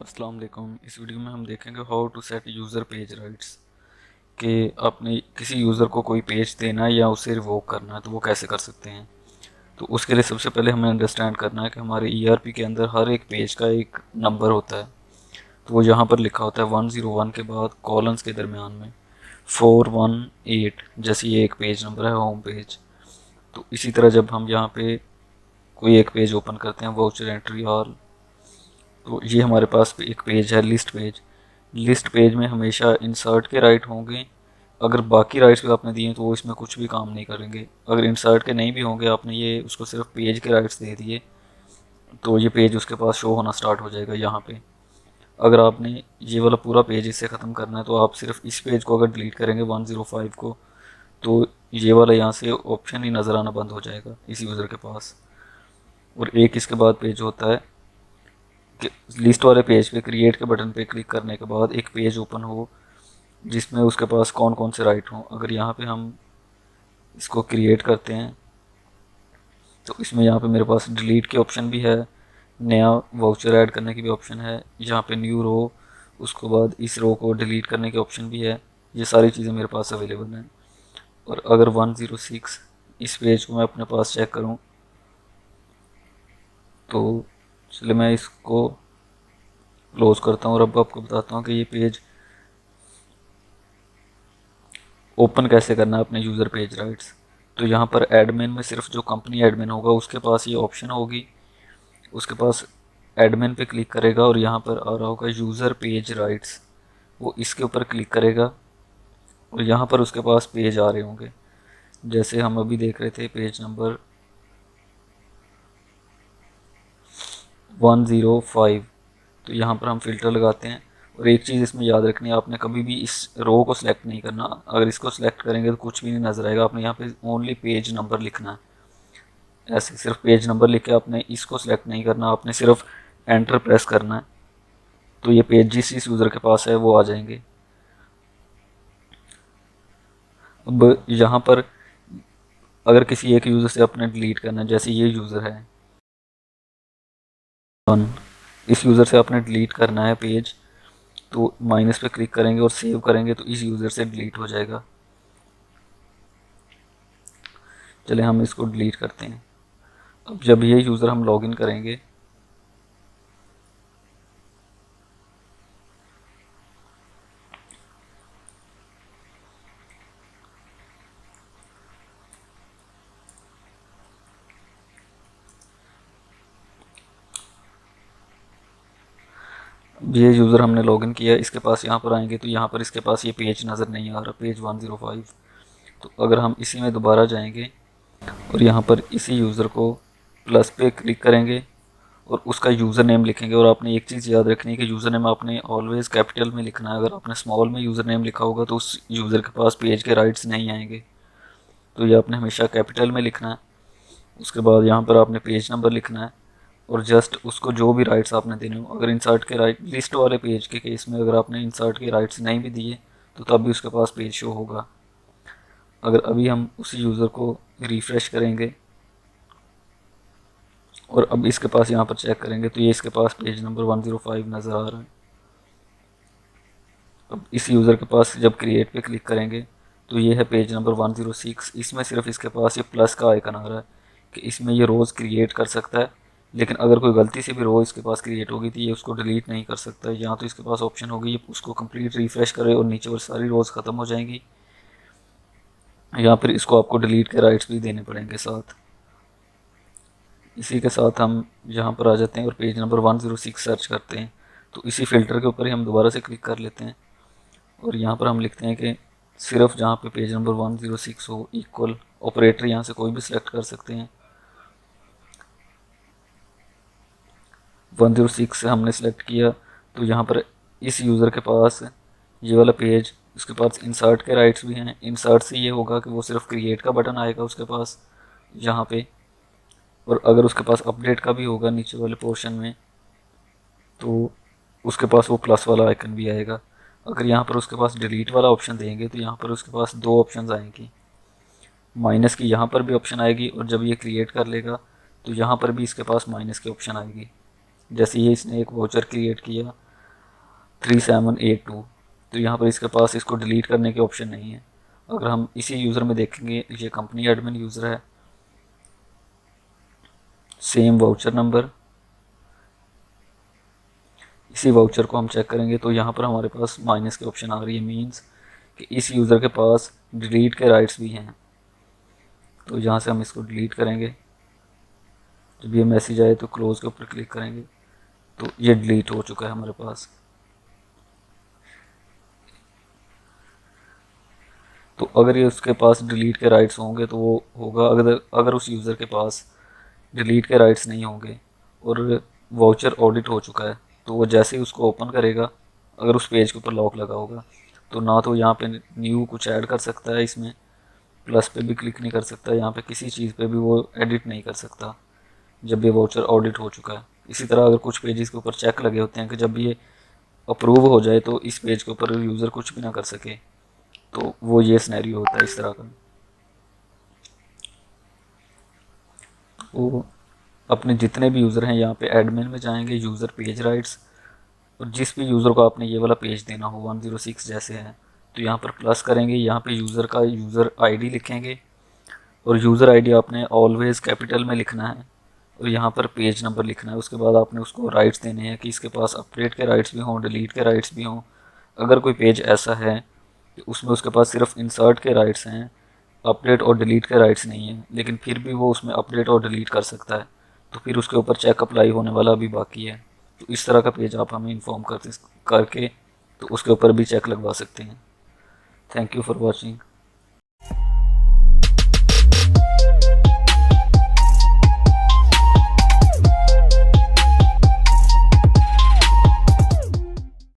अस्सलाम वालेकुम। इस वीडियो में हम देखेंगे how to set user page rights कि आपने किसी यूज़र को कोई पेज देना है या उसे रिवोक करना है तो वो कैसे कर सकते हैं। तो उसके लिए सबसे पहले हमें अंडरस्टैंड करना है कि हमारे ईआरपी के अंदर हर एक पेज का एक नंबर होता है। तो वो यहाँ पर लिखा होता है 101 के बाद कॉलन्स के दरमियान में 418, जैसे ये एक पेज नंबर है होम पेज। तो इसी तरह जब हम यहाँ पे कोई एक पेज ओपन करते हैं वाउचर एंट्री ऑल, तो ये हमारे पास एक पेज है लिस्ट पेज। लिस्ट पेज में हमेशा इंसर्ट के राइट होंगे। अगर बाकी राइट्स भी आपने दिए हैं तो वो इसमें कुछ भी काम नहीं करेंगे। अगर इंसर्ट के नहीं भी होंगे, आपने ये उसको सिर्फ पेज के राइट्स दे दिए, तो ये पेज उसके पास शो होना स्टार्ट हो जाएगा यहाँ पे। अगर आपने ये वाला पूरा पेज इससे ख़त्म करना है तो आप सिर्फ इस पेज को अगर डिलीट करेंगे 105 को, तो ये वाला यहाँ से ऑप्शन ही नज़र आना बंद हो जाएगा इस यूज़र के पास। और एक इसके बाद पेज होता है कि लिस्ट वाले पेज पे क्रिएट के बटन पे क्लिक करने के बाद एक पेज ओपन हो जिसमें उसके पास कौन कौन से राइट हों। अगर यहाँ पे हम इसको क्रिएट करते हैं तो इसमें यहाँ पे मेरे पास डिलीट के ऑप्शन भी है, नया वाउचर ऐड करने की भी ऑप्शन है, यहाँ पे न्यू रो, उसके बाद इस रो को डिलीट करने के ऑप्शन भी है। ये सारी चीज़ें मेरे पास अवेलेबल हैं। और अगर 106 इस पेज को मैं अपने पास चेक करूँ तो चलिए मैं इसको क्लोज करता हूँ और अब आपको बताता हूँ कि ये पेज ओपन कैसे करना है अपने यूज़र पेज राइट्स। तो यहाँ पर एडमिन में सिर्फ जो कंपनी एडमिन होगा उसके पास ये ऑप्शन होगी, उसके पास एडमिन पे क्लिक करेगा और यहाँ पर आ रहा होगा यूज़र पेज राइट्स, वो इसके ऊपर क्लिक करेगा और यहाँ पर उसके पास पेज आ रहे होंगे जैसे हम अभी देख रहे थे पेज नंबर 105। तो यहाँ पर हम फ़िल्टर लगाते हैं। और एक चीज़ इसमें याद रखनी है, आपने कभी भी इस रो को सिलेक्ट नहीं करना। अगर इसको सिलेक्ट करेंगे तो कुछ भी नहीं नज़र आएगा। आपने यहाँ पे ओनली पेज नंबर लिखना है। ऐसे सिर्फ पेज नंबर लिख के आपने इसको सिलेक्ट नहीं करना, आपने सिर्फ एंटर प्रेस करना है। तो ये पेज जिस यूज़र के पास है वो आ जाएंगे। अब यहाँ पर अगर किसी एक यूज़र से आपने डिलीट करना है, जैसे ये यूज़र है वन, इस यूज़र से आपने डिलीट करना है पेज, तो माइनस पे क्लिक करेंगे और सेव करेंगे तो इस यूज़र से डिलीट हो जाएगा। चले हम इसको डिलीट करते हैं। अब जब ये यूज़र हम लॉगिन करेंगे ये यूज़र हमने लॉगिन किया, इसके पास यहाँ पर आएंगे तो यहाँ पर इसके पास ये पेज नज़र नहीं आ रहा, पेज 105। तो अगर हम इसी में दोबारा जाएंगे और यहाँ पर इसी यूज़र को प्लस पे क्लिक करेंगे और उसका यूज़र नेम लिखेंगे। और आपने एक चीज़ याद रखनी है कि यूज़र नेम आपने ऑलवेज़ कैपिटल में लिखना है। अगर आपने स्मॉल में यूज़र नेम लिखा होगा तो उस यूज़र के पास पेज के राइट्स नहीं आएंगे। तो ये आपने हमेशा कैपिटल में लिखना है। उसके बाद यहाँ पर आपने पेज नंबर लिखना है और जस्ट उसको जो भी राइट्स आपने देने हो, अगर इंसर्ट के राइट लिस्ट वाले पेज के केस में अगर आपने इंसर्ट के राइट्स नहीं भी दिए तो तब भी उसके पास पेज शो होगा। अगर अभी हम उसी यूज़र को रिफ़्रेश करेंगे और अब इसके पास यहाँ पर चेक करेंगे तो ये इसके पास पेज नंबर 105 नज़र आ रहा है। अब इस यूज़र के पास जब क्रिएट पे क्लिक करेंगे तो ये है पेज नंबर 106। इसमें सिर्फ इसके पास ये प्लस का आइकन आ रहा है कि इसमें ये रोज़ क्रिएट कर सकता है, लेकिन अगर कोई गलती से भी रो इसके पास क्रिएट होगी तो ये उसको डिलीट नहीं कर सकता है। यहाँ तो इसके पास ऑप्शन होगी ये उसको कंप्लीट रिफ़्रेश करे और नीचे वो सारी रोज़ ख़त्म हो जाएंगी। यहाँ पर इसको आपको डिलीट के राइट्स भी देने पड़ेंगे साथ। इसी के साथ हम यहाँ पर आ जाते हैं और पेज नंबर 106 सर्च करते हैं। तो इसी फ़िल्टर के ऊपर ही हम दोबारा से क्लिक कर लेते हैं और यहाँ पर हम लिखते हैं कि सिर्फ जहाँ पे पेज नंबर 106 हो इक्वल ऑपरेटर, यहाँ से कोई भी सिलेक्ट कर सकते हैं। 106 से हमने सेलेक्ट किया तो यहाँ पर इस यूज़र के पास ये वाला पेज, उसके पास इंसर्ट के राइट्स भी हैं। इंसर्ट से ये होगा कि वो सिर्फ क्रिएट का बटन आएगा उसके पास यहाँ पे, और अगर उसके पास अपडेट का भी होगा नीचे वाले पोर्शन में तो उसके पास वो प्लस वाला आइकन भी आएगा। अगर यहाँ पर उसके पास डिलीट वाला ऑप्शन देंगे तो यहाँ पर उसके पास दो ऑप्शन आएंगी, माइनस की यहाँ पर भी ऑप्शन आएगी और जब ये क्रिएट कर लेगा तो यहाँ पर भी इसके पास माइनस की ऑप्शन आएगी। जैसे ये इसने एक वाउचर क्रिएट किया 3782। तो यहाँ पर इसके पास इसको डिलीट करने के ऑप्शन नहीं है। अगर हम इसी यूज़र में देखेंगे, ये कंपनी एडमिन यूज़र है, सेम वाउचर नंबर, इसी वाउचर को हम चेक करेंगे तो यहाँ पर हमारे पास माइनस के ऑप्शन आ रही है, मीन्स कि इस यूज़र के पास डिलीट के राइट्स भी हैं। तो यहाँ से हम इसको डिलीट करेंगे। जब ये मैसेज आए तो क्लोज के ऊपर क्लिक करेंगे तो ये डिलीट हो चुका है हमारे पास। तो अगर ये उसके पास डिलीट के राइट्स होंगे तो वो होगा, अगर उस यूज़र के पास डिलीट के राइट्स नहीं होंगे और वाउचर ऑडिट हो चुका है तो वो जैसे ही उसको ओपन करेगा, अगर उस पेज के ऊपर लॉक लगा होगा तो ना तो यहाँ पे न्यू कुछ ऐड कर सकता है, इसमें प्लस पे भी क्लिक नहीं कर सकता, यहाँ पे किसी चीज़ पे भी वो एडिट नहीं कर सकता जब ये वाउचर ऑडिट हो चुका है। इसी तरह अगर कुछ पेजेस के ऊपर चेक लगे होते हैं कि जब ये अप्रूव हो जाए तो इस पेज के ऊपर यूज़र कुछ भी ना कर सके, तो वो ये सिनेरियो होता है इस तरह का। वो अपने जितने भी यूज़र हैं यहाँ पे एडमिन में जाएंगे, यूज़र पेज राइट्स, और जिस भी यूज़र को आपने ये वाला पेज देना हो 106 जैसे है तो यहाँ पर प्लस करेंगे, यहाँ पे यूज़र का यूज़र आईडी लिखेंगे और यूज़र आईडी आपने ऑलवेज कैपिटल में लिखना है और यहाँ पर पेज नंबर लिखना है। उसके बाद आपने उसको राइट्स देने हैं कि इसके पास अपडेट के राइट्स भी हों, डिलीट के राइट्स भी हों। अगर कोई पेज ऐसा है कि उसमें उसके पास सिर्फ इंसर्ट के राइट्स हैं, अपडेट और डिलीट के राइट्स नहीं हैं, लेकिन फिर भी वो उसमें अपडेट और डिलीट कर सकता है, तो फिर उसके ऊपर चेक अप्लाई होने वाला भी बाकी है। तो इस तरह का पेज आप हमें इन्फॉर्म करके तो उसके ऊपर भी चेक लगवा सकते हैं। Thank you for watching.